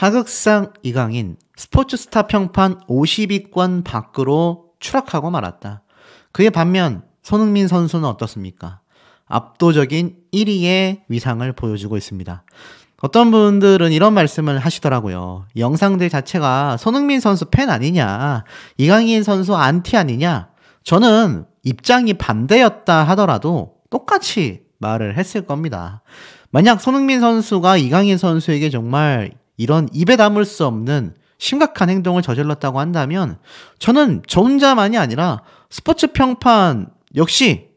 하극상 이강인 스포츠스타 평판 50위권 밖으로 추락하고 말았다. 그에 반면 손흥민 선수는 어떻습니까? 압도적인 1위의 위상을 보여주고 있습니다. 어떤 분들은 이런 말씀을 하시더라고요. 영상들 자체가 손흥민 선수 팬 아니냐, 이강인 선수 안티 아니냐. 저는 입장이 반대였다 하더라도 똑같이 말을 했을 겁니다. 만약 손흥민 선수가 이강인 선수에게 정말 이런 입에 담을 수 없는 심각한 행동을 저질렀다고 한다면 저는 저 혼자만이 아니라 스포츠 평판 역시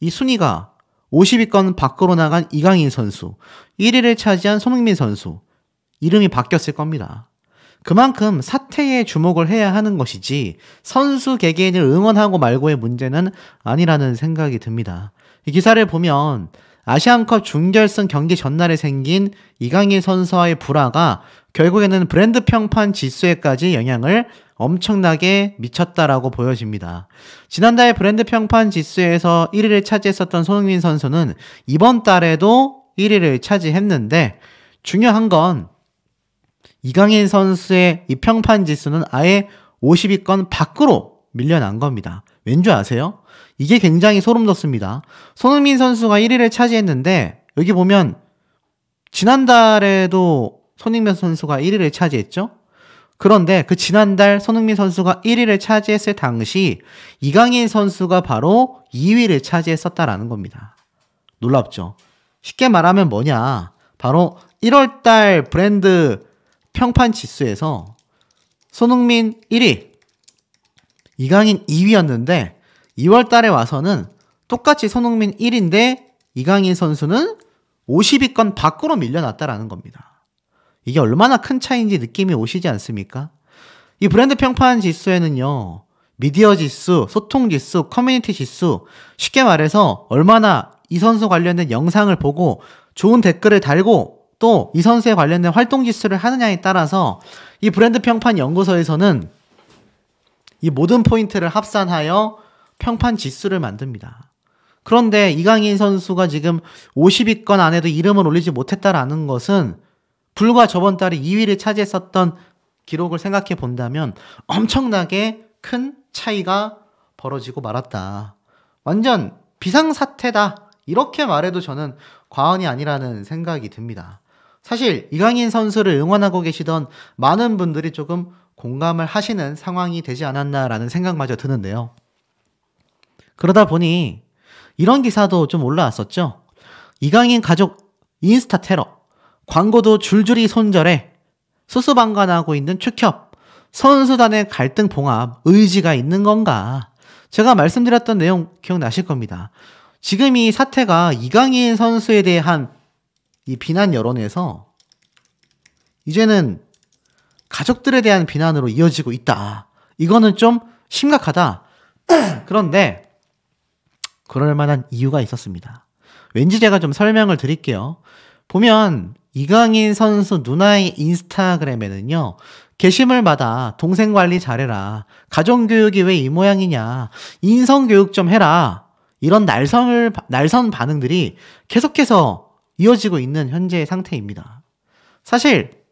이 순위가 50위권 밖으로 나간 이강인 선수, 1위를 차지한 손흥민 선수, 이름이 바뀌었을 겁니다. 그만큼 사태에 주목을 해야 하는 것이지 선수 개개인을 응원하고 말고의 문제는 아니라는 생각이 듭니다. 이 기사를 보면 아시안컵 준결승 경기 전날에 생긴 이강인 선수와의 불화가 결국에는 브랜드 평판 지수에까지 영향을 엄청나게 미쳤다라고 보여집니다. 지난달 브랜드 평판 지수에서 1위를 차지했었던 손흥민 선수는 이번 달에도 1위를 차지했는데 중요한 건 이강인 선수의 이 평판 지수는 아예 50위권 밖으로 밀려난 겁니다. 왠지 아세요? 이게 굉장히 소름 돋습니다. 손흥민 선수가 1위를 차지했는데 여기 보면 지난달에도 손흥민 선수가 1위를 차지했죠? 그런데 그 지난달 손흥민 선수가 1위를 차지했을 당시 이강인 선수가 바로 2위를 차지했었다라는 겁니다. 놀랍죠? 쉽게 말하면 뭐냐? 바로 1월달 브랜드 평판 지수에서 손흥민 1위, 이강인 2위였는데 2월 달에 와서는 똑같이 손흥민 1위인데 이강인 선수는 50위권 밖으로 밀려났다라는 겁니다. 이게 얼마나 큰 차이인지 느낌이 오시지 않습니까? 이 브랜드 평판 지수에는요, 미디어 지수, 소통 지수, 커뮤니티 지수, 쉽게 말해서 얼마나 이 선수 관련된 영상을 보고 좋은 댓글을 달고 또 이 선수에 관련된 활동 지수를 하느냐에 따라서 이 브랜드 평판 연구소에서는 이 모든 포인트를 합산하여 평판 지수를 만듭니다. 그런데 이강인 선수가 지금 50위권 안에도 이름을 올리지 못했다라는 것은 불과 저번 달에 2위를 차지했었던 기록을 생각해 본다면 엄청나게 큰 차이가 벌어지고 말았다. 완전 비상사태다. 이렇게 말해도 저는 과언이 아니라는 생각이 듭니다. 사실 이강인 선수를 응원하고 계시던 많은 분들이 조금 공감을 하시는 상황이 되지 않았나라는 생각마저 드는데요. 그러다 보니 이런 기사도 좀 올라왔었죠. 이강인 가족 인스타 테러, 광고도 줄줄이 손절해, 수수방관하고 있는 축협, 선수단의 갈등 봉합, 의지가 있는 건가? 제가 말씀드렸던 내용 기억나실 겁니다. 지금 이 사태가 이강인 선수에 대한 이 비난 여론에서 이제는 가족들에 대한 비난으로 이어지고 있다. 이거는 좀 심각하다. 그런데 그럴 만한 이유가 있었습니다. 왠지 제가 좀 설명을 드릴게요. 보면 이강인 선수 누나의 인스타그램에는요, 게시물마다 동생 관리 잘해라, 가정교육이 왜 이 모양이냐, 인성교육 좀 해라, 이런 날선 반응들이 계속해서 이어지고 있는 현재의 상태입니다. 사실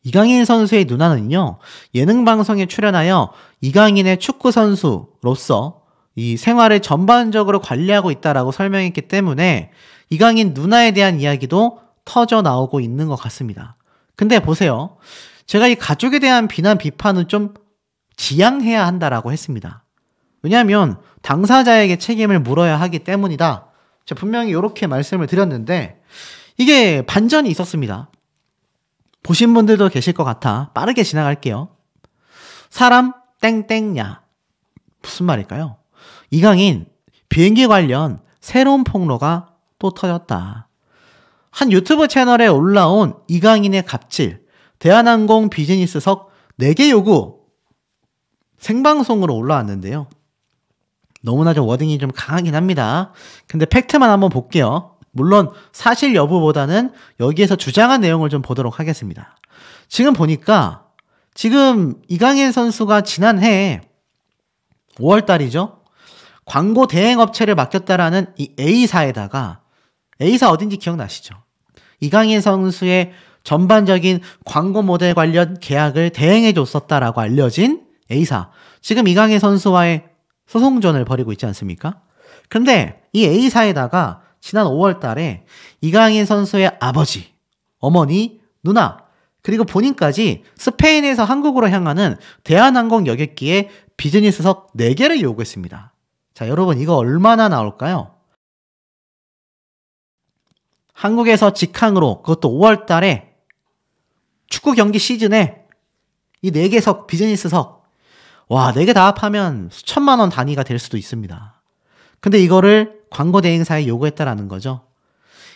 이강인 선수의 누나는요, 예능 방송에 출연하여 이강인의 축구 선수로서 이 생활을 전반적으로 관리하고 있다라고 설명했기 때문에 이강인 누나에 대한 이야기도 터져 나오고 있는 것 같습니다. 근데 보세요. 제가 이 가족에 대한 비난 비판은 좀 지양해야 한다라고 했습니다. 왜냐하면 당사자에게 책임을 물어야 하기 때문이다. 제가 분명히 이렇게 말씀을 드렸는데 이게 반전이 있었습니다. 보신 분들도 계실 것 같아 빠르게 지나갈게요. 사람 땡땡야. 무슨 말일까요? 이강인 비행기 관련 새로운 폭로가 또 터졌다. 한 유튜브 채널에 올라온 이강인의 갑질, 대한항공 비즈니스석 4개 요구 생방송으로 올라왔는데요. 너무나 좀 워딩이 좀 강하긴 합니다. 근데 팩트만 한번 볼게요. 물론 사실 여부보다는 여기에서 주장한 내용을 좀 보도록 하겠습니다. 지금 보니까 지금 이강인 선수가 지난해 5월달이죠. 광고 대행업체를 맡겼다라는 이 A사에다가, A사 어딘지 기억나시죠? 이강인 선수의 전반적인 광고 모델 관련 계약을 대행해 줬었다라고 알려진 A사. 지금 이강인 선수와의 소송전을 벌이고 있지 않습니까? 근데 이 A사에다가 지난 5월 달에 이강인 선수의 아버지, 어머니, 누나, 그리고 본인까지 스페인에서 한국으로 향하는 대한항공 여객기의 비즈니스석 4개를 요구했습니다. 자, 여러분 이거 얼마나 나올까요? 한국에서 직항으로 그것도 5월 달에 축구 경기 시즌에 이 4개석 비즈니스석, 와, 4개 다 합하면 수천만 원 단위가 될 수도 있습니다. 근데 이거를 광고 대행사에 요구했다라는 거죠.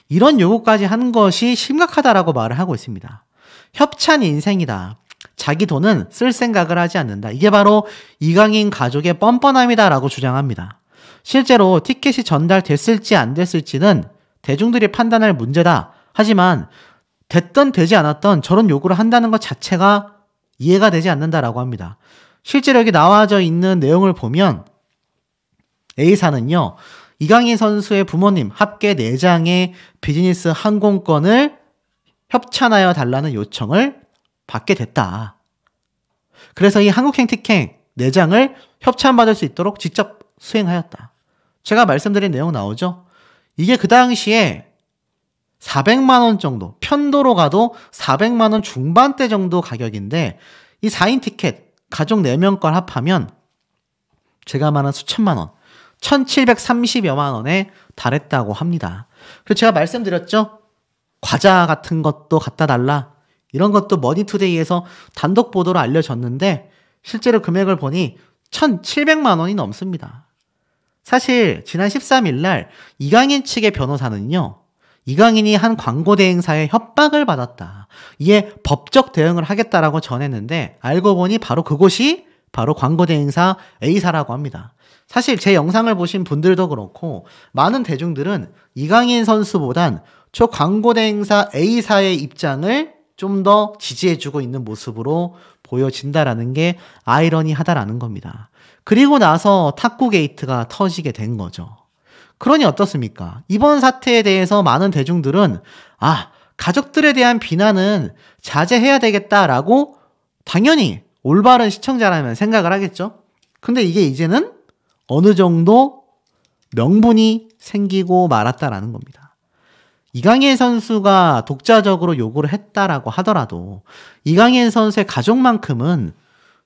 이런 요구까지 한 것이 심각하다라고 말을 하고 있습니다. 협찬 인생이다. 자기 돈은 쓸 생각을 하지 않는다. 이게 바로 이강인 가족의 뻔뻔함이다라고 주장합니다. 실제로 티켓이 전달됐을지 안 됐을지는 대중들이 판단할 문제다. 하지만 됐던 되지 않았던 저런 요구를 한다는 것 자체가 이해가 되지 않는다라고 합니다. 실제로 여기 나와져 있는 내용을 보면 A사는요, 이강인 선수의 부모님 합계 4장의 비즈니스 항공권을 협찬하여 달라는 요청을 받게 됐다. 그래서 이 한국행 티켓 4장을 협찬받을 수 있도록 직접 수행하였다. 제가 말씀드린 내용 나오죠? 이게 그 당시에 400만 원 정도, 편도로 가도 400만 원 중반대 정도 가격인데 이 4인 티켓 가족 4명 걸 합하면 제가 말한 수천만 원, 1730여만 원에 달했다고 합니다. 그리고 제가 말씀드렸죠? 과자 같은 것도 갖다 달라. 이런 것도 머니투데이에서 단독 보도로 알려졌는데 실제로 금액을 보니 1700만 원이 넘습니다. 사실 지난 13일 날 이강인 측의 변호사는요, 이강인이 한 광고 대행사에 협박을 받았다. 이에 법적 대응을 하겠다라고 전했는데 알고 보니 바로 그곳이 바로 광고 대행사 A사라고 합니다. 사실 제 영상을 보신 분들도 그렇고 많은 대중들은 이강인 선수보단 저 광고 대행사 A사의 입장을 좀 더 지지해주고 있는 모습으로 보여진다라는 게 아이러니하다라는 겁니다. 그리고 나서 탁구 게이트가 터지게 된 거죠. 그러니 어떻습니까? 이번 사태에 대해서 많은 대중들은 가족들에 대한 비난은 자제해야 되겠다라고 당연히 올바른 시청자라면 생각을 하겠죠. 근데 이게 이제는 어느 정도 명분이 생기고 말았다라는 겁니다. 이강인 선수가 독자적으로 요구를 했다라고 하더라도 이강인 선수의 가족만큼은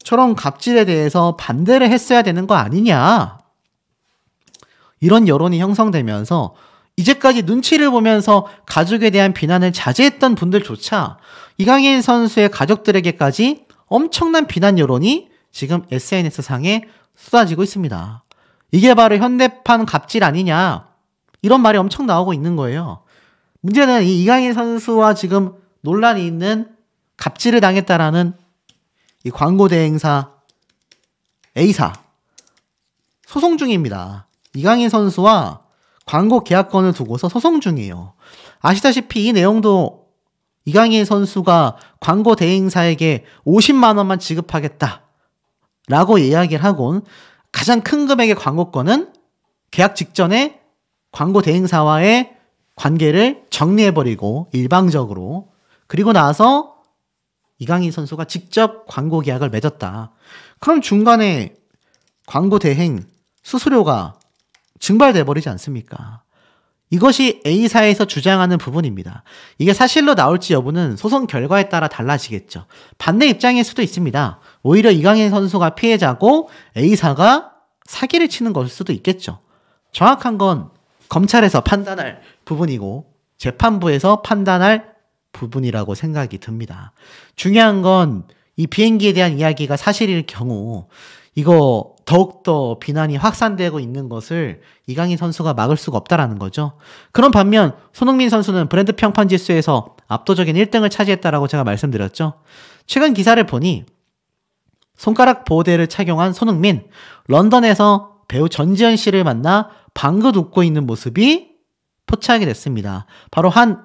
저런 갑질에 대해서 반대를 했어야 되는 거 아니냐. 이런 여론이 형성되면서 이제까지 눈치를 보면서 가족에 대한 비난을 자제했던 분들조차 이강인 선수의 가족들에게까지 엄청난 비난 여론이 지금 SNS상에 쏟아지고 있습니다. 이게 바로 현대판 갑질 아니냐. 이런 말이 엄청 나오고 있는 거예요. 문제는 이 이강인 선수와 지금 논란이 있는 갑질을 당했다라는 이 광고 대행사 A사 소송 중입니다. 이강인 선수와 광고 계약권을 두고서 소송 중이에요. 아시다시피 이 내용도 이강인 선수가 광고 대행사에게 50만 원만 지급하겠다 라고 이야기를 하곤 가장 큰 금액의 광고권은 계약 직전에 광고 대행사와의 관계를 정리해버리고 일방적으로, 그리고 나서 이강인 선수가 직접 광고 계약을 맺었다. 그럼 중간에 광고 대행 수수료가 증발돼 버리지 않습니까? 이것이 A사에서 주장하는 부분입니다. 이게 사실로 나올지 여부는 소송 결과에 따라 달라지겠죠. 반대 입장일 수도 있습니다. 오히려 이강인 선수가 피해자고 A사가 사기를 치는 것일 수도 있겠죠. 정확한 건 검찰에서 판단할 부분이고 재판부에서 판단할 부분이라고 생각이 듭니다. 중요한 건 이 비행기에 대한 이야기가 사실일 경우 이거 더욱더 비난이 확산되고 있는 것을 이강인 선수가 막을 수가 없다라는 거죠. 그런 반면 손흥민 선수는 브랜드 평판 지수에서 압도적인 1등을 차지했다라고 제가 말씀드렸죠. 최근 기사를 보니 손가락 보호대를 착용한 손흥민, 런던에서 배우 전지현 씨를 만나 방긋 웃고 있는 모습이 포착이 됐습니다. 바로 한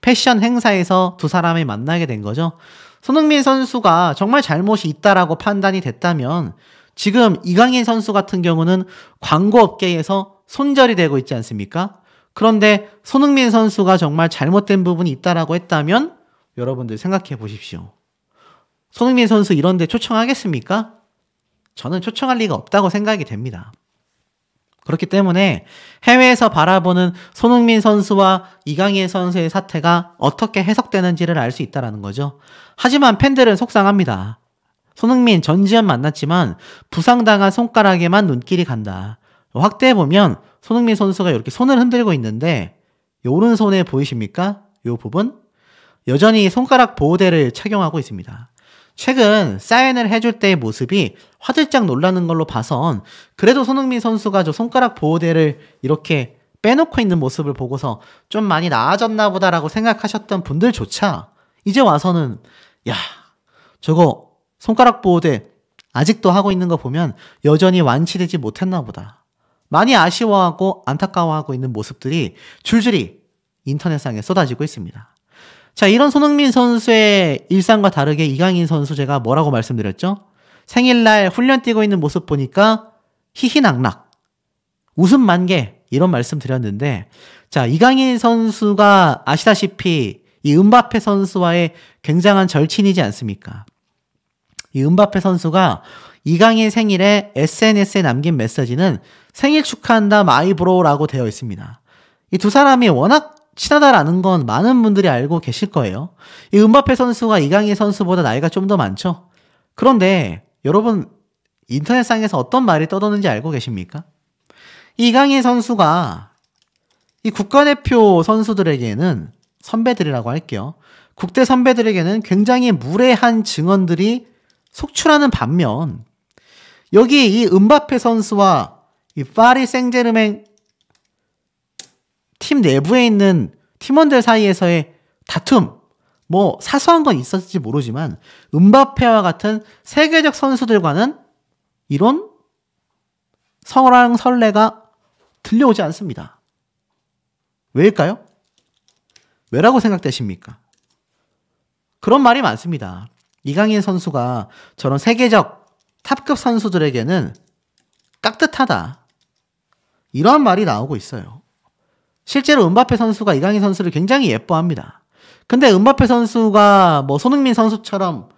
패션 행사에서 두 사람이 만나게 된 거죠. 손흥민 선수가 정말 잘못이 있다라고 판단이 됐다면 지금 이강인 선수 같은 경우는 광고업계에서 손절이 되고 있지 않습니까? 그런데 손흥민 선수가 정말 잘못된 부분이 있다라고 했다면 여러분들 생각해 보십시오. 손흥민 선수 이런데 초청하겠습니까? 저는 초청할 리가 없다고 생각이 됩니다. 그렇기 때문에 해외에서 바라보는 손흥민 선수와 이강인 선수의 사태가 어떻게 해석되는지를 알 수 있다는 거죠. 하지만 팬들은 속상합니다. 손흥민 전지현 만났지만 부상당한 손가락에만 눈길이 간다. 확대해보면 손흥민 선수가 이렇게 손을 흔들고 있는데 이 오른손에 보이십니까? 이 부분? 여전히 손가락 보호대를 착용하고 있습니다. 최근 사인을 해줄 때의 모습이 화들짝 놀라는 걸로 봐선 그래도 손흥민 선수가 저 손가락 보호대를 이렇게 빼놓고 있는 모습을 보고서 좀 많이 나아졌나 보다라고 생각하셨던 분들조차 이제 와서는 야, 저거 손가락 보호대 아직도 하고 있는 거 보면 여전히 완치되지 못했나 보다. 많이 아쉬워하고 안타까워하고 있는 모습들이 줄줄이 인터넷상에 쏟아지고 있습니다. 자, 이런 손흥민 선수의 일상과 다르게 이강인 선수 제가 뭐라고 말씀드렸죠? 생일날 훈련 뛰고 있는 모습 보니까 희희낙낙, 웃음 만개 이런 말씀 드렸는데 자, 이강인 선수가 아시다시피 이 음바페 선수와의 굉장한 절친이지 않습니까? 이 음바페 선수가 이강인 생일에 SNS에 남긴 메시지는 생일 축하한다 마이브로라고 되어 있습니다. 이 두 사람이 워낙 친하다라는 건 많은 분들이 알고 계실 거예요. 이 음바페 선수가 이강인 선수보다 나이가 좀 더 많죠? 그런데 여러분 인터넷상에서 어떤 말이 떠도는지 알고 계십니까? 이강인 선수가 이 국가대표 선수들에게는 선배들이라고 할게요. 국대 선배들에게는 굉장히 무례한 증언들이 속출하는 반면 여기 이 음바페 선수와 이 파리 생제르맹 팀 내부에 있는 팀원들 사이에서의 다툼, 뭐 사소한 건 있었을지 모르지만 음바페와 같은 세계적 선수들과는 이런 설레가 들려오지 않습니다. 왜일까요? 왜라고 생각되십니까? 그런 말이 많습니다. 이강인 선수가 저런 세계적 탑급 선수들에게는 깍듯하다. 이러한 말이 나오고 있어요. 실제로 음바페 선수가 이강인 선수를 굉장히 예뻐합니다. 근데 음바페 선수가 뭐 손흥민 선수처럼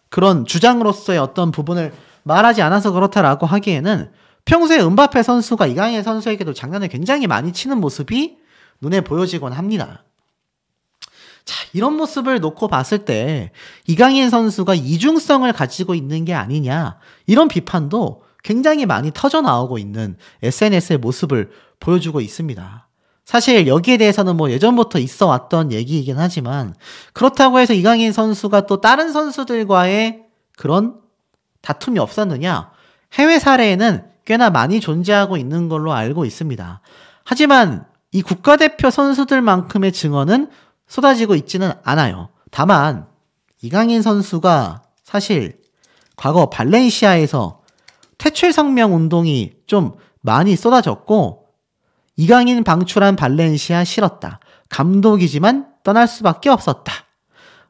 그런 주장으로서의 어떤 부분을 말하지 않아서 그렇다라고 하기에는 평소에 음바페 선수가 이강인 선수에게도 장난을 굉장히 많이 치는 모습이 눈에 보여지곤 합니다. 자, 이런 모습을 놓고 봤을 때 이강인 선수가 이중성을 가지고 있는 게 아니냐 이런 비판도 굉장히 많이 터져 나오고 있는 SNS의 모습을 보여주고 있습니다. 사실 여기에 대해서는 뭐 예전부터 있어 왔던 얘기이긴 하지만 그렇다고 해서 이강인 선수가 또 다른 선수들과의 그런 다툼이 없었느냐? 해외 사례에는 꽤나 많이 존재하고 있는 걸로 알고 있습니다. 하지만 이 국가대표 선수들만큼의 증언은 쏟아지고 있지는 않아요. 다만 이강인 선수가 사실 과거 발렌시아에서 퇴출 성명 운동이 좀 많이 쏟아졌고 이강인 방출한 발렌시아 싫었다. 감독이지만 떠날 수밖에 없었다.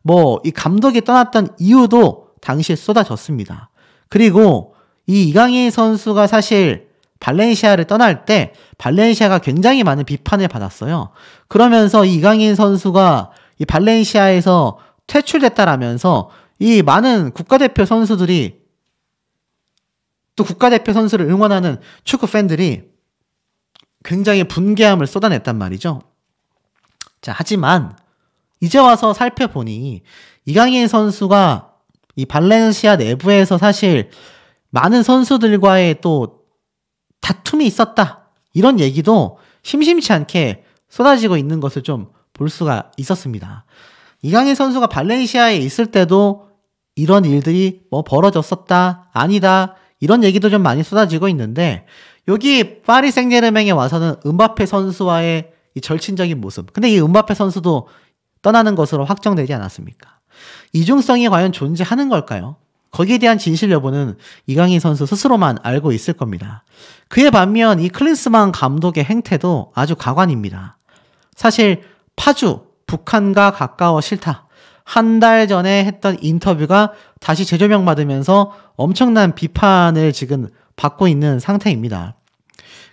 뭐 이 감독이 떠났던 이유도 당시에 쏟아졌습니다. 그리고 이 이강인 선수가 사실 발렌시아를 떠날 때 발렌시아가 굉장히 많은 비판을 받았어요. 그러면서 이 이강인 선수가 이 발렌시아에서 퇴출됐다라면서 이 많은 국가대표 선수들이 또 국가대표 선수를 응원하는 축구 팬들이 굉장히 분개함을 쏟아냈단 말이죠. 자, 하지만 이제 와서 살펴보니 이강인 선수가 이 발렌시아 내부에서 사실 많은 선수들과의 또 다툼이 있었다. 이런 얘기도 심심치 않게 쏟아지고 있는 것을 좀 볼 수가 있었습니다. 이강인 선수가 발렌시아에 있을 때도 이런 일들이 뭐 벌어졌었다. 아니다. 이런 얘기도 좀 많이 쏟아지고 있는데 여기 파리 생제르맹에 와서는 음바페 선수와의 이 절친적인 모습. 근데 이 음바페 선수도 떠나는 것으로 확정되지 않았습니까? 이중성이 과연 존재하는 걸까요? 거기에 대한 진실 여부는 이강인 선수 스스로만 알고 있을 겁니다. 그에 반면 이 클린스만 감독의 행태도 아주 가관입니다. 사실 파주, 북한과 가까워 싫다. 한 달 전에 했던 인터뷰가 다시 재조명받으면서 엄청난 비판을 지금 받고 있는 상태입니다.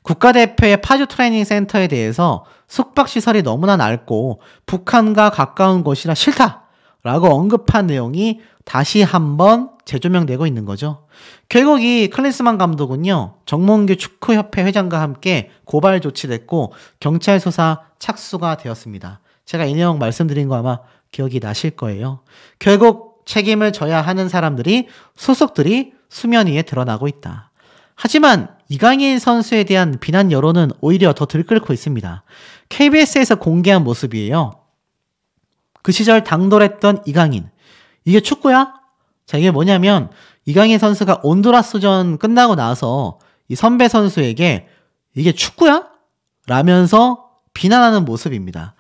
국가대표의 파주 트레이닝 센터에 대해서 숙박시설이 너무나 낡고 북한과 가까운 곳이라 싫다 라고 언급한 내용이 다시 한번 재조명되고 있는 거죠. 결국 이 클린스만 감독은요, 정몽규 축구협회 회장과 함께 고발 조치됐고 경찰 수사 착수가 되었습니다. 제가 이 내용 말씀드린 거 아마 기억이 나실 거예요. 결국 책임을 져야 하는 사람들이, 소속들이 수면 위에 드러나고 있다. 하지만 이강인 선수에 대한 비난 여론은 오히려 더 들끓고 있습니다. KBS에서 공개한 모습이에요. 그 시절 당돌했던 이강인. 이게 축구야? 자, 이게 뭐냐면 이강인 선수가 온두라스전 끝나고 나서 이 선배 선수에게 이게 축구야? 라면서 비난하는 모습입니다.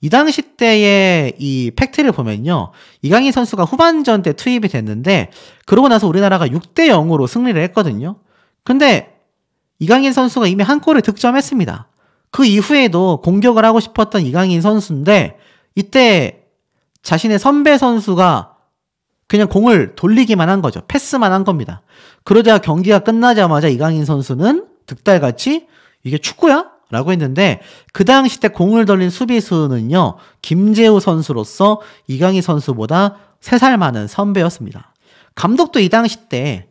이 당시 때의 이 팩트를 보면요, 이강인 선수가 후반전 때 투입이 됐는데 그러고 나서 우리나라가 6대0으로 승리를 했거든요. 근데 이강인 선수가 이미 한 골을 득점했습니다. 그 이후에도 공격을 하고 싶었던 이강인 선수인데 이때 자신의 선배 선수가 그냥 공을 돌리기만 한 거죠. 패스만 한 겁니다. 그러자 경기가 끝나자마자 이강인 선수는 득달같이 이게 축구야? 라고 했는데 그 당시 때 공을 돌린 수비수는요, 김재우 선수로서 이강인 선수보다 3살 많은 선배였습니다. 감독도 이 당시 때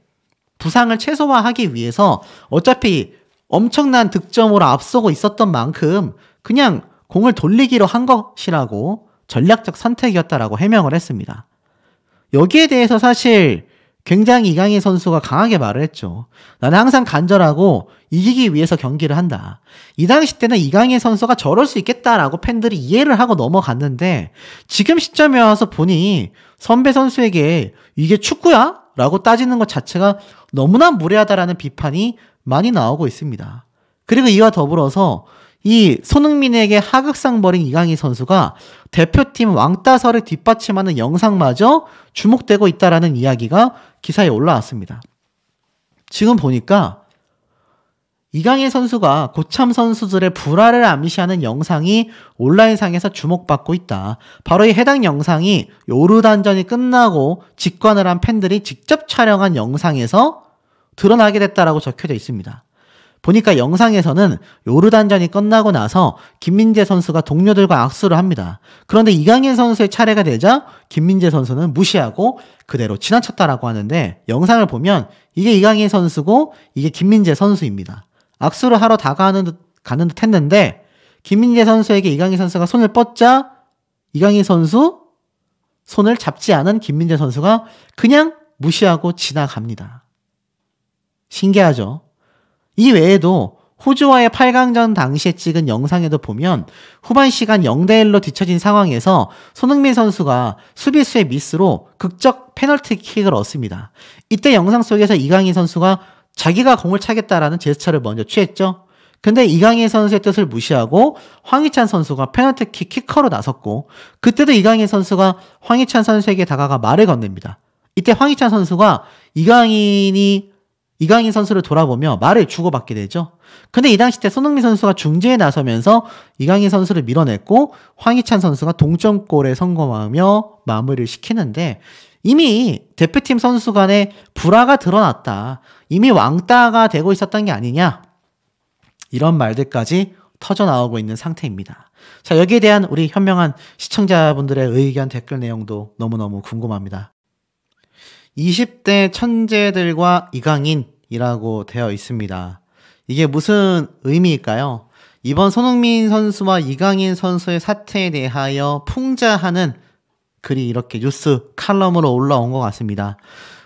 부상을 최소화하기 위해서 어차피 엄청난 득점으로 앞서고 있었던 만큼 그냥 공을 돌리기로 한 것이라고 전략적 선택이었다라고 해명을 했습니다. 여기에 대해서 사실 굉장히 이강인 선수가 강하게 말을 했죠. 나는 항상 간절하고 이기기 위해서 경기를 한다. 이 당시 때는 이강인 선수가 저럴 수 있겠다라고 팬들이 이해를 하고 넘어갔는데 지금 시점에 와서 보니 선배 선수에게 이게 축구야? 라고 따지는 것 자체가 너무나 무례하다라는 비판이 많이 나오고 있습니다. 그리고 이와 더불어서 이 손흥민에게 하극상 벌인 이강인 선수가 대표팀 왕따설을 뒷받침하는 영상마저 주목되고 있다라는 이야기가 기사에 올라왔습니다. 지금 보니까 이강인 선수가 고참 선수들의 불화를 암시하는 영상이 온라인상에서 주목받고 있다. 바로 이 해당 영상이 요르단전이 끝나고 직관을 한 팬들이 직접 촬영한 영상에서 드러나게 됐다라고 적혀져 있습니다. 보니까 영상에서는 요르단전이 끝나고 나서 김민재 선수가 동료들과 악수를 합니다. 그런데 이강인 선수의 차례가 되자 김민재 선수는 무시하고 그대로 지나쳤다라고 하는데 영상을 보면 이게 이강인 선수고 이게 김민재 선수입니다. 악수를 하러 가는 듯 했는데 김민재 선수에게 이강인 선수가 손을 뻗자 이강인 선수 손을 잡지 않은 김민재 선수가 그냥 무시하고 지나갑니다. 신기하죠? 이 외에도 호주와의 8강전 당시에 찍은 영상에도 보면 후반 시간 0대1로 뒤처진 상황에서 손흥민 선수가 수비수의 미스로 극적 페널티킥을 얻습니다. 이때 영상 속에서 이강인 선수가 자기가 공을 차겠다라는 제스처를 먼저 취했죠. 근데 이강인 선수의 뜻을 무시하고 황희찬 선수가 페널티킥 키커로 나섰고 그때도 이강인 선수가 황희찬 선수에게 다가가 말을 건넵니다. 이때 황희찬 선수가 이강인 선수를 돌아보며 말을 주고받게 되죠. 근데 이 당시 때 손흥민 선수가 중재에 나서면서 이강인 선수를 밀어냈고 황희찬 선수가 동점골에 성공하며 마무리를 시키는데 이미 대표팀 선수 간에 불화가 드러났다. 이미 왕따가 되고 있었던 게 아니냐. 이런 말들까지 터져나오고 있는 상태입니다. 자, 여기에 대한 우리 현명한 시청자분들의 의견 댓글 내용도 너무너무 궁금합니다. 20대 천재들과 이강인이라고 되어 있습니다. 이게 무슨 의미일까요? 이번 손흥민 선수와 이강인 선수의 사태에 대하여 풍자하는 글이 이렇게 뉴스 칼럼으로 올라온 것 같습니다.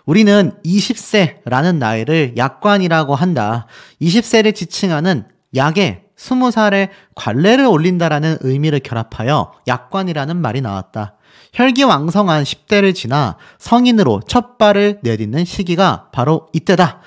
우리는 20세라는 나이를 약관이라고 한다. 20세를 지칭하는 약에 20살의 관례를 올린다라는 의미를 결합하여 약관이라는 말이 나왔다. 혈기왕성한 10대를 지나 성인으로 첫 발을 내딛는 시기가 바로 이때다.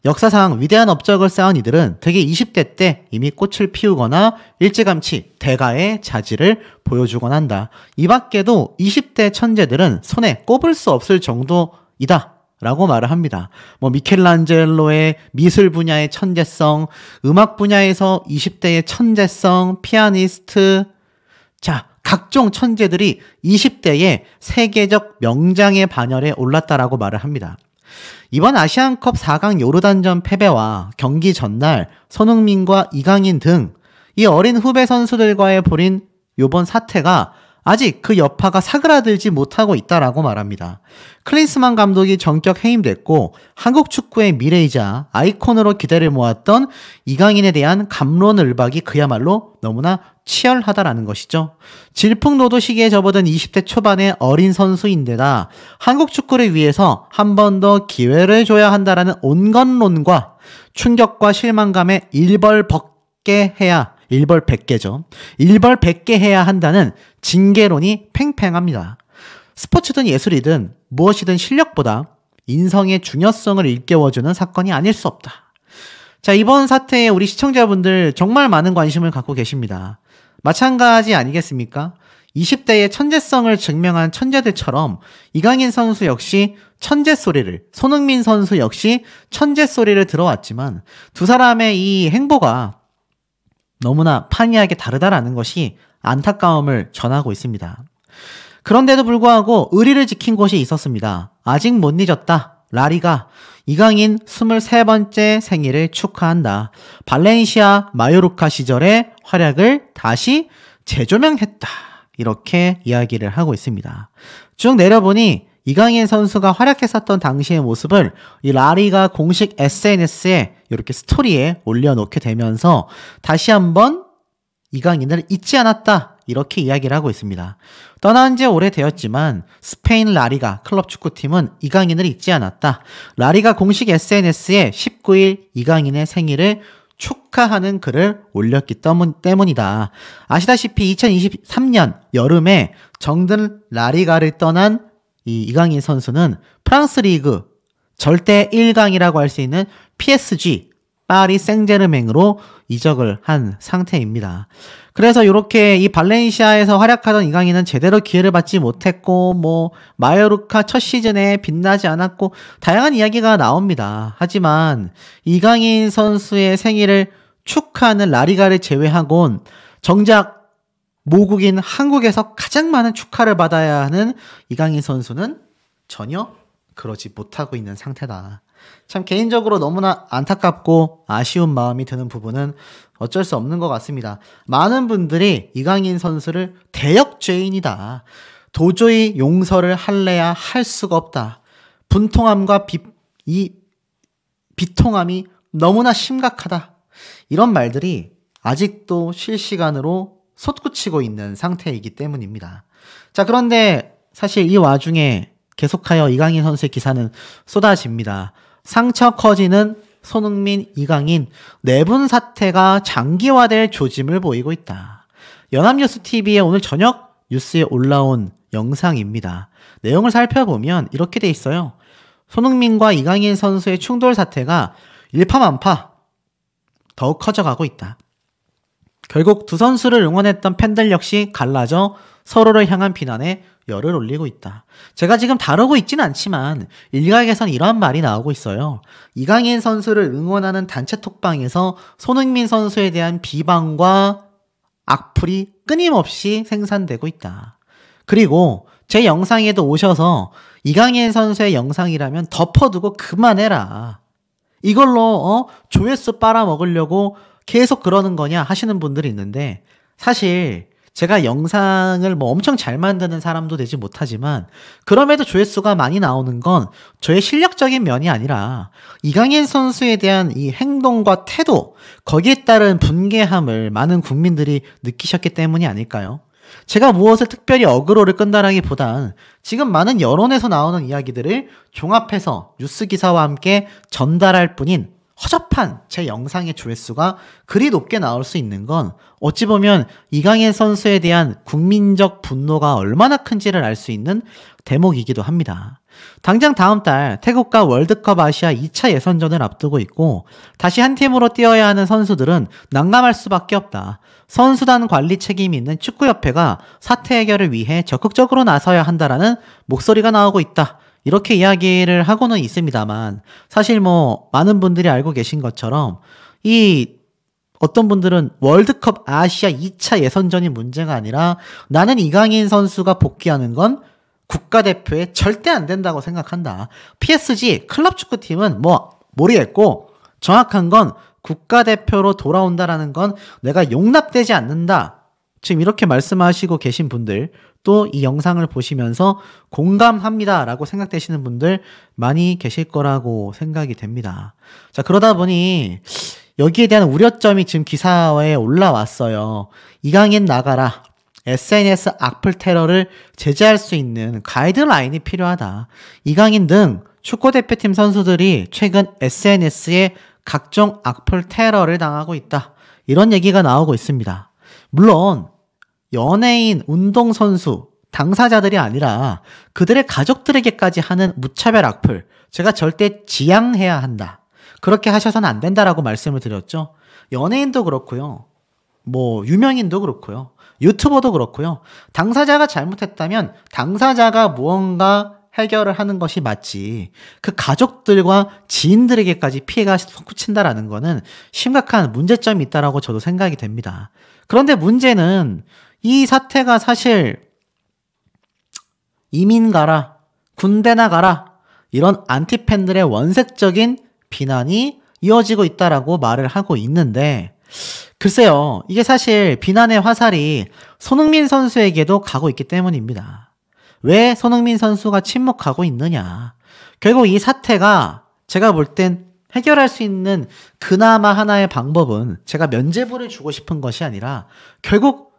역사상 위대한 업적을 쌓은 이들은 대개 20대 때 이미 꽃을 피우거나 일찌감치 대가의 자질을 보여주곤 한다. 이 밖에도 20대 천재들은 손에 꼽을 수 없을 정도이다. 라고 말을 합니다. 미켈란젤로의 미술 분야의 천재성, 음악 분야에서 20대의 천재성, 피아니스트, 자, 각종 천재들이 20대의 세계적 명장의 반열에 올랐다라고 말을 합니다. 이번 아시안컵 4강 요르단전 패배와 경기 전날 손흥민과 이강인 등 이 어린 후배 선수들과의 벌인 요번 사태가 아직 그 여파가 사그라들지 못하고 있다라고 말합니다. 클린스만 감독이 전격 해임됐고 한국 축구의 미래이자 아이콘으로 기대를 모았던 이강인에 대한 갑론을박이 그야말로 너무나 치열하다라는 것이죠. 질풍노도 시기에 접어든 20대 초반의 어린 선수인데다 한국 축구를 위해서 한 번 더 기회를 줘야 한다라는 온건론과 충격과 실망감에 일벌백계죠. 일벌백계해야 한다는 징계론이 팽팽합니다. 스포츠든 예술이든 무엇이든 실력보다 인성의 중요성을 일깨워주는 사건이 아닐 수 없다. 자, 이번 사태에 우리 시청자분들 정말 많은 관심을 갖고 계십니다. 마찬가지 아니겠습니까? 20대의 천재성을 증명한 천재들처럼 이강인 선수 역시 천재소리를, 손흥민 선수 역시 천재소리를 들어왔지만 두 사람의 이 행보가 너무나 판이하게 다르다라는 것이 안타까움을 전하고 있습니다. 그런데도 불구하고 의리를 지킨 곳이 있었습니다. 아직 못 잊었다. 라리가 이강인 23번째 생일을 축하한다. 발렌시아 마요르카 시절의 활약을 다시 재조명했다. 이렇게 이야기를 하고 있습니다. 쭉 내려보니 이강인 선수가 활약했었던 당시의 모습을 이 라리가 공식 SNS에 이렇게 스토리에 올려놓게 되면서 다시 한번 이강인을 잊지 않았다. 이렇게 이야기를 하고 있습니다. 떠난 지 오래되었지만 스페인 라리가 클럽 축구팀은 이강인을 잊지 않았다. 라리가 공식 SNS에 19일 이강인의 생일을 축하하는 글을 올렸기 때문이다. 아시다시피 2023년 여름에 정든 라리가를 떠난 이강인 선수는 프랑스 리그 절대 1강이라고 할 수 있는 PSG 파리 생제르맹으로 이적을 한 상태입니다. 그래서 이렇게 이 발렌시아에서 활약하던 이강인은 제대로 기회를 받지 못했고 마요르카 첫 시즌에 빛나지 않았고 다양한 이야기가 나옵니다. 하지만 이강인 선수의 생일을 축하하는 라리가를 제외하곤 정작 모국인 한국에서 가장 많은 축하를 받아야 하는 이강인 선수는 전혀 그러지 못하고 있는 상태다. 참 개인적으로 너무나 안타깝고 아쉬운 마음이 드는 부분은 어쩔 수 없는 것 같습니다. 많은 분들이 이강인 선수를 대역죄인이다. 도저히 용서를 할래야 할 수가 없다. 분통함과 비통함이 너무나 심각하다. 이런 말들이 아직도 실시간으로 솟구치고 있는 상태이기 때문입니다. 자, 그런데 사실 이 와중에 계속하여 이강인 선수의 기사는 쏟아집니다. 상처 커지는 손흥민, 이강인 내분 사태가 장기화될 조짐을 보이고 있다. 연합뉴스TV의 오늘 저녁 뉴스에 올라온 영상입니다. 내용을 살펴보면 이렇게 돼 있어요. 손흥민과 이강인 선수의 충돌 사태가 일파만파 더욱 커져가고 있다. 결국 두 선수를 응원했던 팬들 역시 갈라져 서로를 향한 비난에 열을 올리고 있다. 제가 지금 다루고 있지는 않지만 일각에선 이러한 말이 나오고 있어요. 이강인 선수를 응원하는 단체 톡방에서 손흥민 선수에 대한 비방과 악플이 끊임없이 생산되고 있다. 그리고 제 영상에도 오셔서 이강인 선수의 영상이라면 덮어두고 그만해라. 이걸로 조회수 빨아먹으려고 계속 그러는 거냐 하시는 분들이 있는데 사실 제가 영상을 엄청 잘 만드는 사람도 되지 못하지만 그럼에도 조회수가 많이 나오는 건 저의 실력적인 면이 아니라 이강인 선수에 대한 이 행동과 태도, 거기에 따른 분개함을 많은 국민들이 느끼셨기 때문이 아닐까요? 제가 무엇을 특별히 어그로를 끈다라기보단 지금 많은 여론에서 나오는 이야기들을 종합해서 뉴스 기사와 함께 전달할 뿐인 허접한 제 영상의 조회수가 그리 높게 나올 수 있는 건 어찌 보면 이강인 선수에 대한 국민적 분노가 얼마나 큰지를 알 수 있는 대목이기도 합니다. 당장 다음 달 태국과 월드컵 아시아 2차 예선전을 앞두고 있고 다시 한 팀으로 뛰어야 하는 선수들은 난감할 수밖에 없다. 선수단 관리 책임이 있는 축구협회가 사태 해결을 위해 적극적으로 나서야 한다라는 목소리가 나오고 있다. 이렇게 이야기를 하고는 있습니다만 사실 많은 분들이 알고 계신 것처럼 어떤 분들은 월드컵 아시아 2차 예선전이 문제가 아니라 나는 이강인 선수가 복귀하는 건 국가대표에 절대 안 된다고 생각한다. PSG 클럽 축구팀은 모르겠고 정확한 건 국가대표로 돌아온다라는 건 내가 용납되지 않는다. 지금 이렇게 말씀하시고 계신 분들 또 이 영상을 보시면서 공감합니다 라고 생각되시는 분들 많이 계실 거라고 생각이 됩니다. 자, 그러다 보니 여기에 대한 우려점이 지금 기사에 올라왔어요. 이강인 나가라. SNS 악플 테러를 제재할 수 있는 가이드라인이 필요하다. 이강인 등 축구대표팀 선수들이 최근 SNS에 각종 악플 테러를 당하고 있다. 이런 얘기가 나오고 있습니다. 물론 연예인, 운동선수, 당사자들이 아니라 그들의 가족들에게까지 하는 무차별 악플, 제가 절대 지양해야 한다. 그렇게 하셔서는 안 된다라고 말씀을 드렸죠. 연예인도 그렇고요. 유명인도 그렇고요. 유튜버도 그렇고요. 당사자가 잘못했다면 당사자가 무언가 해결을 하는 것이 맞지, 그 가족들과 지인들에게까지 피해가 솟구친다라는 거는 심각한 문제점이 있다라고 저도 생각이 됩니다. 그런데 문제는 이 사태가 사실 이민 가라, 군대나 가라, 이런 안티팬들의 원색적인 비난이 이어지고 있다라고 말을 하고 있는데, 글쎄요, 이게 사실 비난의 화살이 손흥민 선수에게도 가고 있기 때문입니다. 왜 손흥민 선수가 침묵하고 있느냐? 결국 이 사태가 제가 볼 땐 해결할 수 있는 그나마 하나의 방법은, 제가 면죄부를 주고 싶은 것이 아니라 결국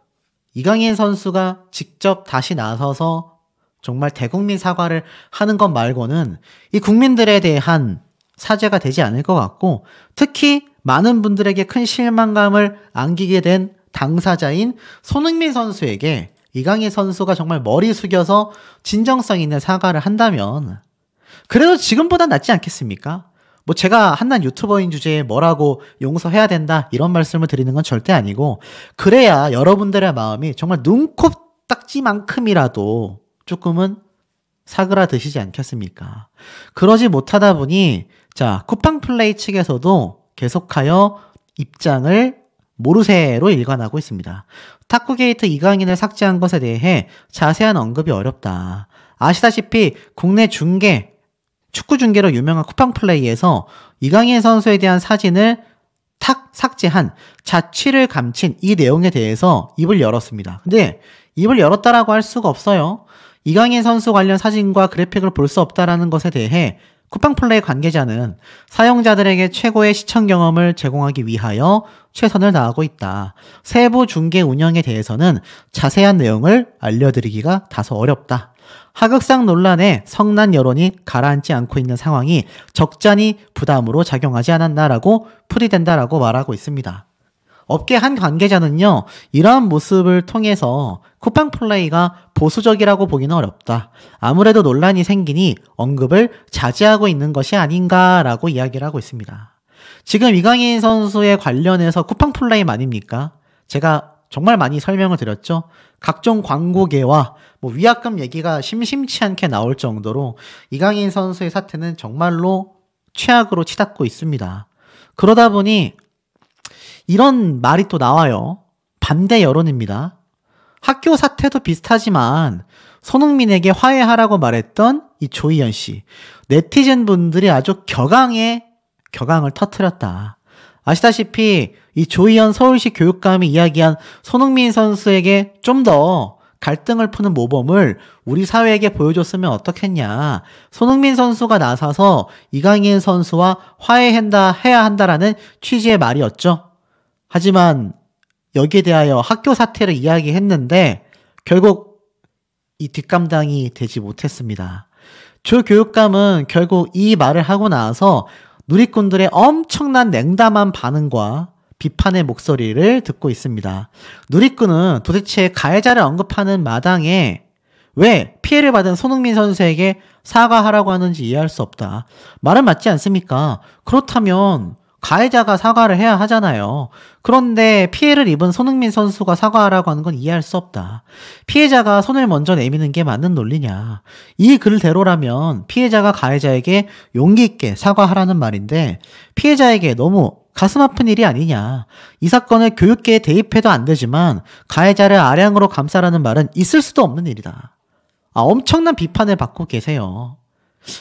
이강인 선수가 직접 다시 나서서 정말 대국민 사과를 하는 것 말고는 이 국민들에 대한 사죄가 되지 않을 것 같고, 특히 많은 분들에게 큰 실망감을 안기게 된 당사자인 손흥민 선수에게 이강인 선수가 정말 머리 숙여서 진정성 있는 사과를 한다면 그래도 지금보다 낫지 않겠습니까? 제가 한낱 유튜버인 주제에 뭐라고 용서해야 된다 이런 말씀을 드리는 건 절대 아니고, 그래야 여러분들의 마음이 정말 눈곱딱지만큼이라도 조금은 사그라드시지 않겠습니까? 그러지 못하다 보니 자, 쿠팡플레이 측에서도 계속하여 입장을 모르쇠로 일관하고 있습니다. 탁구게이트 이강인을 삭제한 것에 대해 자세한 언급이 어렵다. 아시다시피 국내 중계, 축구 중계로 유명한 쿠팡플레이에서 이강인 선수에 대한 사진을 삭제한 자취를 감춘 이 내용에 대해서 입을 열었습니다. 근데 입을 열었다라고 할 수가 없어요. 이강인 선수 관련 사진과 그래픽을 볼 수 없다라는 것에 대해 쿠팡플레이 관계자는 사용자들에게 최고의 시청 경험을 제공하기 위하여 최선을 다하고 있다. 세부 중계 운영에 대해서는 자세한 내용을 알려드리기가 다소 어렵다. 하극상 논란에 성난 여론이 가라앉지 않고 있는 상황이 적잖이 부담으로 작용하지 않았나라고 풀이된다라고 말하고 있습니다. 업계 한 관계자는요, 이러한 모습을 통해서 쿠팡플레이가 보수적이라고 보기는 어렵다. 아무래도 논란이 생기니 언급을 자제하고 있는 것이 아닌가라고 이야기를 하고 있습니다. 지금 이강인 선수에 관련해서 쿠팡플레이 아닙니까? 제가 정말 많이 설명을 드렸죠. 각종 광고계와 위약금 얘기가 심심치 않게 나올 정도로 이강인 선수의 사태는 정말로 최악으로 치닫고 있습니다. 그러다 보니 이런 말이 또 나와요. 반대 여론입니다. 학교 사태도 비슷하지만 손흥민에게 화해하라고 말했던 이 조희연 씨, 네티즌 분들이 아주 격앙을 터뜨렸다. 아시다시피 이 조희연 서울시 교육감이 이야기한 손흥민 선수에게 좀 더 갈등을 푸는 모범을 우리 사회에게 보여줬으면 어떻겠냐. 손흥민 선수가 나서서 이강인 선수와 해야 한다라는 취지의 말이었죠. 하지만 여기에 대하여 학교 사태를 이야기했는데 결국 이 뒷감당이 되지 못했습니다. 조 교육감은 결국 이 말을 하고 나서 누리꾼들의 엄청난 냉담한 반응과 비판의 목소리를 듣고 있습니다. 누리꾼은 도대체 가해자를 언급하는 마당에 왜 피해를 받은 손흥민 선수에게 사과하라고 하는지 이해할 수 없다. 말은 맞지 않습니까? 그렇다면 가해자가 사과를 해야 하잖아요. 그런데 피해를 입은 손흥민 선수가 사과하라고 하는 건 이해할 수 없다. 피해자가 손을 먼저 내미는 게 맞는 논리냐. 이 글대로라면 피해자가 가해자에게 용기 있게 사과하라는 말인데 피해자에게 너무 가슴 아픈 일이 아니냐. 이 사건을 교육계에 대입해도 안 되지만 가해자를 아량으로 감싸라는 말은 있을 수도 없는 일이다. 엄청난 비판을 받고 계세요.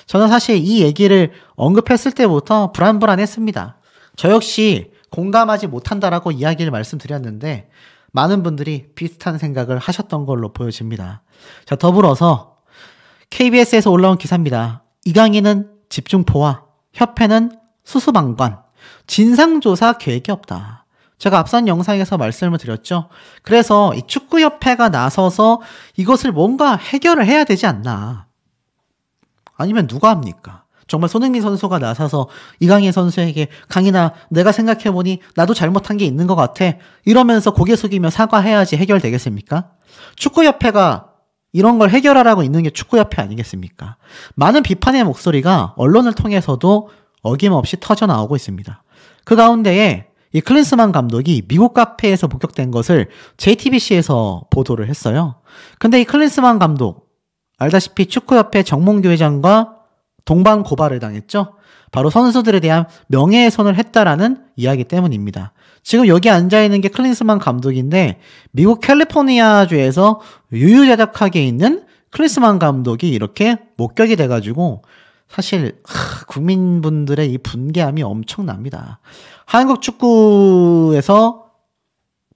저는 사실 이 얘기를 언급했을 때부터 불안불안했습니다. 저 역시 공감하지 못한다라고 이야기를 말씀드렸는데 많은 분들이 비슷한 생각을 하셨던 걸로 보여집니다. 자, 더불어서 KBS에서 올라온 기사입니다. 이강인은 집중포화, 협회는 수수방관, 진상조사 계획이 없다. 제가 앞선 영상에서 말씀을 드렸죠. 그래서 이 축구협회가 나서서 이것을 뭔가 해결을 해야 되지 않나. 아니면 누가 합니까? 정말 손흥민 선수가 나서서 이강인 선수에게 강인아 내가 생각해보니 나도 잘못한 게 있는 것 같아 이러면서 고개 숙이며 사과해야지 해결되겠습니까? 축구협회가 이런 걸 해결하라고 있는 게 축구협회 아니겠습니까? 많은 비판의 목소리가 언론을 통해서도 어김없이 터져나오고 있습니다. 그 가운데에 이 클린스만 감독이 미국 카페에서 목격된 것을 JTBC에서 보도를 했어요. 근데 이 클린스만 감독 알다시피 축구협회 정몽규 회장과 동반 고발을 당했죠. 바로 선수들에 대한 명예훼손을 했다라는 이야기 때문입니다. 지금 여기 앉아있는 게 클린스만 감독인데 미국 캘리포니아주에서 유유자적하게 있는 클린스만 감독이 이렇게 목격이 돼가지고 사실 국민분들의 이 분개함이 엄청납니다. 한국 축구에서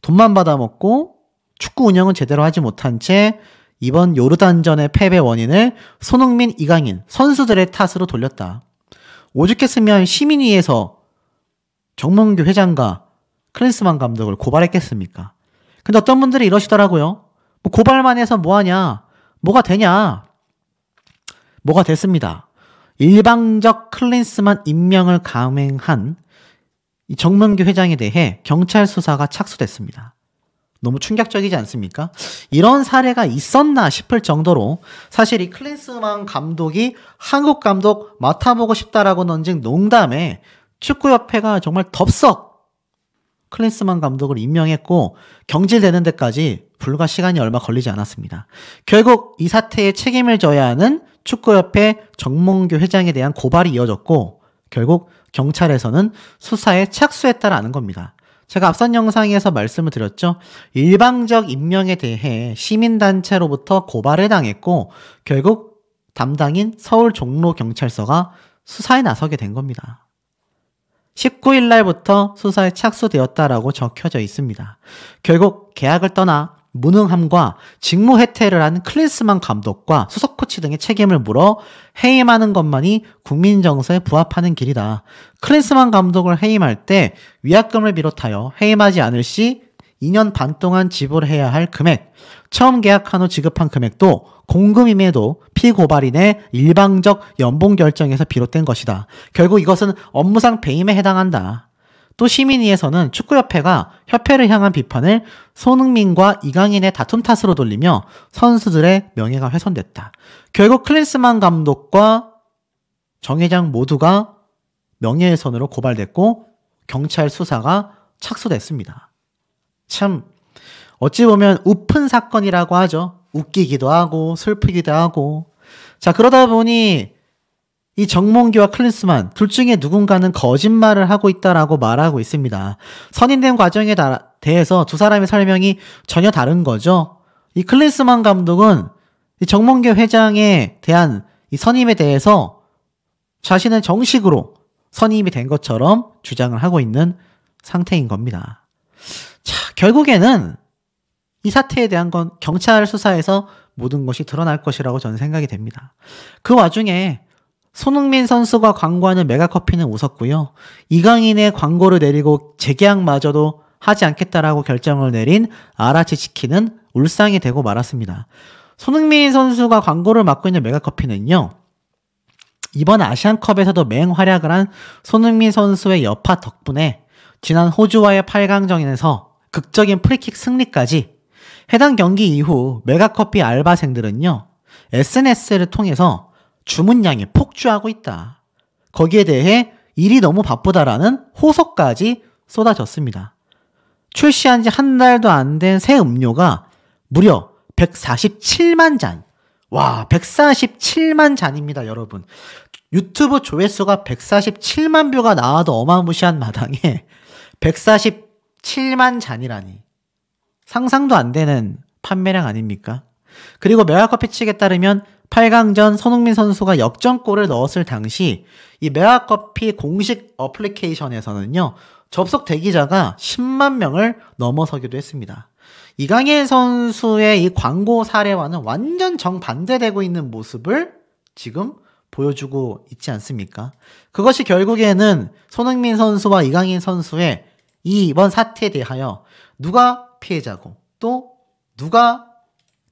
돈만 받아먹고 축구 운영은 제대로 하지 못한 채 이번 요르단전의 패배 원인을 손흥민, 이강인 선수들의 탓으로 돌렸다. 오죽했으면 시민위에서 정몽규 회장과 클린스만 감독을 고발했겠습니까? 근데 어떤 분들이 이러시더라고요. 뭐 고발만 해서 뭐하냐? 뭐가 되냐? 뭐가 됐습니다. 일방적 클린스만 임명을 강행한 이 정몽규 회장에 대해 경찰 수사가 착수됐습니다. 너무 충격적이지 않습니까? 이런 사례가 있었나 싶을 정도로 사실 이 클린스만 감독이 한국 감독 맡아보고 싶다라고 던진 농담에 축구협회가 정말 덥석 클린스만 감독을 임명했고 경질되는 데까지 불과 시간이 얼마 걸리지 않았습니다. 결국 이 사태에 책임을 져야 하는 축구협회 정몽규 회장에 대한 고발이 이어졌고 결국 경찰에서는 수사에 착수했다라는 겁니다. 제가 앞선 영상에서 말씀을 드렸죠. 일방적 임명에 대해 시민단체로부터 고발을 당했고 결국 담당인 서울 종로경찰서가 수사에 나서게 된 겁니다. 19일 날부터 수사에 착수되었다라고 적혀져 있습니다. 결국 계약을 떠나 무능함과 직무 해태를 한 클린스만 감독과 수석 코치 등의 책임을 물어 해임하는 것만이 국민 정서에 부합하는 길이다. 클린스만 감독을 해임할 때 위약금을 비롯하여 해임하지 않을 시 2년 반 동안 지불해야 할 금액, 처음 계약한 후 지급한 금액도 공금임에도 피고발인의 일방적 연봉 결정에서 비롯된 것이다. 결국 이것은 업무상 배임에 해당한다. 또 시민위에서는 축구협회가 협회를 향한 비판을 손흥민과 이강인의 다툼 탓으로 돌리며 선수들의 명예가 훼손됐다. 결국 클린스만 감독과 정 회장 모두가 명예훼손으로 고발됐고 경찰 수사가 착수됐습니다. 참 어찌 보면 우픈 사건이라고 하죠. 웃기기도 하고 슬프기도 하고. 자, 그러다 보니 이 정몽규와 클린스만 둘 중에 누군가는 거짓말을 하고 있다라고 말하고 있습니다. 선임된 과정에 대해서 두 사람의 설명이 전혀 다른 거죠. 이 클린스만 감독은 이 정몽규 회장에 대한 이 선임에 대해서 자신은 정식으로 선임이 된 것처럼 주장을 하고 있는 상태인 겁니다. 자, 결국에는 이 사태에 대한 건 경찰 수사에서 모든 것이 드러날 것이라고 저는 생각이 됩니다. 그 와중에 손흥민 선수가 광고하는 메가커피는 웃었고요. 이강인의 광고를 내리고 재계약마저도 하지 않겠다라고 결정을 내린 아라치치키는 울상이 되고 말았습니다. 손흥민 선수가 광고를 맡고 있는 메가커피는요. 이번 아시안컵에서도 맹활약을 한 손흥민 선수의 여파 덕분에 지난 호주와의 8강전에서 극적인 프리킥 승리까지 해당 경기 이후 메가커피 알바생들은요. SNS를 통해서 주문량이 폭주하고 있다. 거기에 대해 일이 너무 바쁘다라는 호소까지 쏟아졌습니다. 출시한 지 한 달도 안 된 새 음료가 무려 147만 잔. 와, 147만 잔입니다, 여러분. 유튜브 조회수가 147만 뷰가 나와도 어마무시한 마당에 147만 잔이라니. 상상도 안 되는 판매량 아닙니까? 그리고 메가커피 측에 따르면 8강전 손흥민 선수가 역전골을 넣었을 당시 이 메가커피 공식 어플리케이션에서는요. 접속 대기자가 10만 명을 넘어서기도 했습니다. 이강인 선수의 이 광고 사례와는 완전 정반대되고 있는 모습을 지금 보여주고 있지 않습니까? 그것이 결국에는 손흥민 선수와 이강인 선수의 이번 사태에 대하여 누가 피해자고 또 누가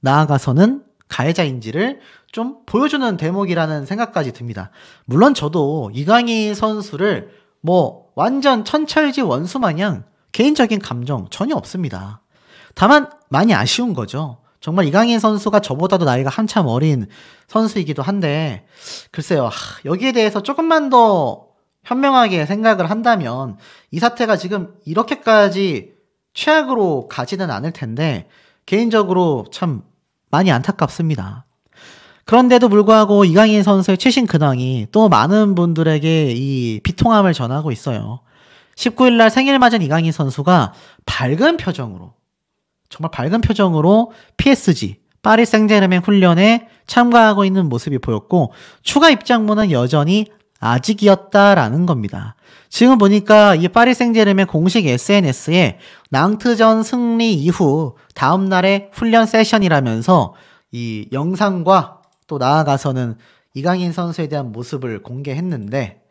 나아가서는 가해자인지를 좀 보여주는 대목이라는 생각까지 듭니다. 물론 저도 이강인 선수를 뭐 완전 천철지 원수 마냥 개인적인 감정 전혀 없습니다. 다만 많이 아쉬운 거죠. 정말 이강인 선수가 저보다도 나이가 한참 어린 선수이기도 한데 글쎄요. 여기에 대해서 조금만 더 현명하게 생각을 한다면 이 사태가 지금 이렇게까지 최악으로 가지는 않을 텐데 개인적으로 참 많이 안타깝습니다. 그런데도 불구하고 이강인 선수의 최신 근황이 또 많은 분들에게 이 비통함을 전하고 있어요. 19일 날 생일 맞은 이강인 선수가 정말 밝은 표정으로 PSG, 파리 생제르맹 훈련에 참가하고 있는 모습이 보였고 추가 입장문은 여전히 아직이었다라는 겁니다. 지금 보니까 이 파리 생제르맹 공식 SNS에 낭트전 승리 이후 다음 날의 훈련 세션이라면서 이 영상과 또 나아가서는 이강인 선수에 대한 모습을 공개했는데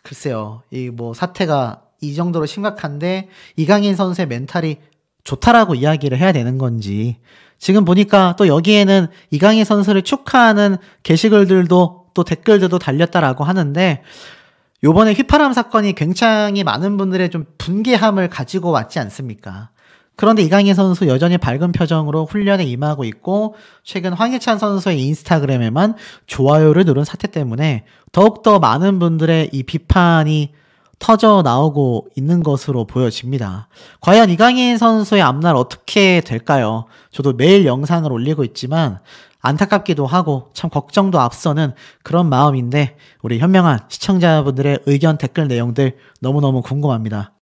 글쎄요. 이 뭐 사태가 이 정도로 심각한데 이강인 선수의 멘탈이 좋다라고 이야기를 해야 되는 건지 지금 보니까 또 여기에는 이강인 선수를 축하하는 게시글들도 또 댓글들도 달렸다라고 하는데 요번에 휘파람 사건이 굉장히 많은 분들의 좀 분개함을 가지고 왔지 않습니까? 그런데 이강인 선수 여전히 밝은 표정으로 훈련에 임하고 있고 최근 황희찬 선수의 인스타그램에만 좋아요를 누른 사태 때문에 더욱더 많은 분들의 이 비판이 터져 나오고 있는 것으로 보여집니다. 과연 이강인 선수의 앞날 어떻게 될까요? 저도 매일 영상을 올리고 있지만 안타깝기도 하고 참 걱정도 앞서는 그런 마음인데 우리 현명한 시청자분들의 의견 댓글 내용들 너무너무 궁금합니다.